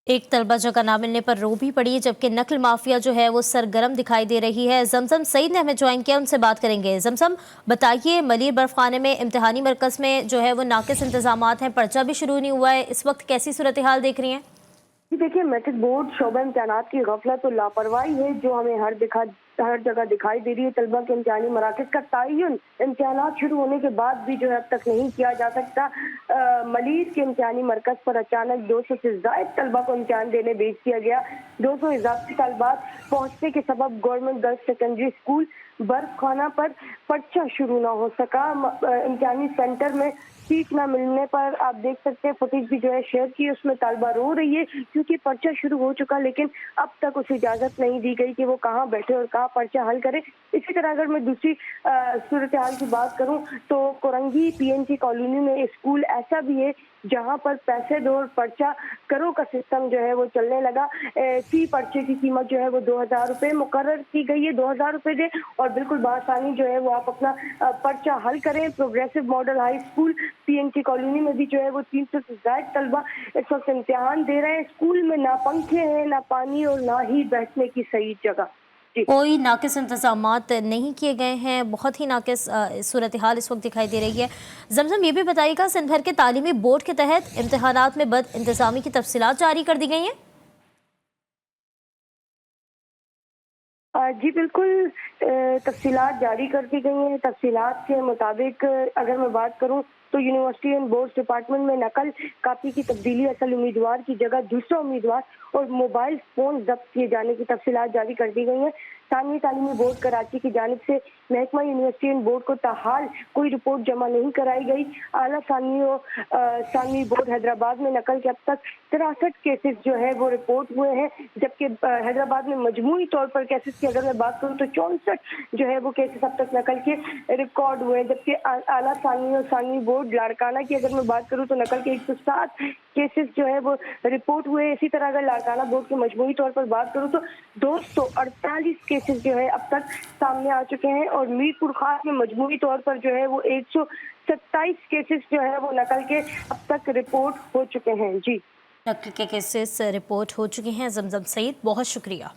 एक तलबा जगह ना मिलने पर रो भी पड़ी, जबकि नकल माफिया जो है वो सरगर्म दिखाई दे रही है। जमजम सईद ने हमें ज्वाइन किया, उनसे बात करेंगे। जमजम, बताइए, मलिर बर्फखाने में इम्तिहानी मरकज में जो है वो नाकिस इंतजामात हैं, पर्चा भी शुरू नहीं हुआ है, इस वक्त कैसी सूरत हाल देख रही हैं? जी देखिए, मैट्रिक बोर्ड शोबा इम्तिहानात की गफलत और लापरवाही है जो हमें हर जगह दिखाई दे रही है। तलबा के इम्तिहानी मराकज का तयन इम्तिहानात शुरू होने के बाद भी जो है अब तक नहीं किया जा सकता। मलीर के इम्तिहानी मरकज पर अचानक 200 से ज्यादा तलबा को इम्तिहान देने भेज दिया गया। 200 इजाफी तलबात पहुंचने के सबब गवर्नमेंट गर्ल्स सेकेंडरी स्कूल बर्फखाना पर पर्चा शुरू ना हो सका। इम्तिहानी सेंटर में सीट न मिलने पर आप देख सकते हैं, फुटेज भी जो है शेयर की, उसमें तालबा रो रही है क्योंकि पर्चा शुरू हो चुका, लेकिन अब तक उसे इजाजत नहीं दी गई कि वो कहाँ बैठे और कहाँ पर्चा हल करे। इसी तरह अगर मैं दूसरी सूरत हाल की बात करूं तो कोरंगी पीएनसी कॉलोनी में स्कूल ऐसा भी है जहां पर पैसे दो और पर्चा करो का सिस्टम जो है वो चलने लगा। फी पर्चे की कीमत जो है वो 2000 रुपये मुकर्रर की गई है। 2000 रुपये दे और बिल्कुल बासानी जो है वो आप अपना पर्चा हल करें। Progressive model high school PNC colony में भी जो है वो 300 से ज्यादा तलबा इस वक्त इम्तिहान दे रहे हैं। स्कूल में ना पंखे हैं, ना पानी और ना ही बैठने की सही जगह। कोई नाकिस इंतजामात नहीं किए गए हैं, बहुत ही नाकिस सूरत हाल इस वक्त दिखाई दे रही है। जमजम, ये भी बताइएगा, सिंध भर के तालीमी बोर्ड के तहत इम्तिहानात में बद इंतजामी की तफसीलात जारी कर दी गई हैं? जी बिल्कुल, तफसीलात जारी कर दी गई हैं। तफसीलात के मुताबिक अगर मैं बात करूं तो यूनिवर्सिटी एंड बोर्ड डिपार्टमेंट में नकल कापी की तब्दीली, असल उम्मीदवार की जगह दूसरा उम्मीदवार और मोबाइल फोन जब्त किए जाने की तफसीलात जारी कर दी गई हैं। सानवी तालीमी बोर्ड कराची की जानिब से महकमा यूनिवर्सिटी एंड बोर्ड को ताहाल कोई रिपोर्ट जमा नहीं कराई गई। आला सानवी बोर्ड हैदराबाद में नकल के अब तक 63 केसेस जो है वो रिपोर्ट हुए हैं, जबकि हैदराबाद में मजमूई तौर पर केसेस की अगर मैं बात करूँ तो 64 जो है वो केसेस अब तक नकल के रिकॉर्ड हुए हैं। जबकि आला सानवी और सानवी बोर्ड लाड़काना की अगर मैं बात करूँ तो नकल के 107 केसेस जो है वो रिपोर्ट हुए। इसी तरह अगर लाड़काना बोर्ड के मजमूई तौर पर बात करूँ तो 248 केसेस जो है अब तक सामने आ चुके हैं और मीरपुर खास में मजमूई तौर पर जो है वो 127 केसेस जो है वो नकल के अब तक रिपोर्ट हो चुके हैं। जी, नकल के केसेस रिपोर्ट हो चुके हैं। जमजम सईद, बहुत शुक्रिया।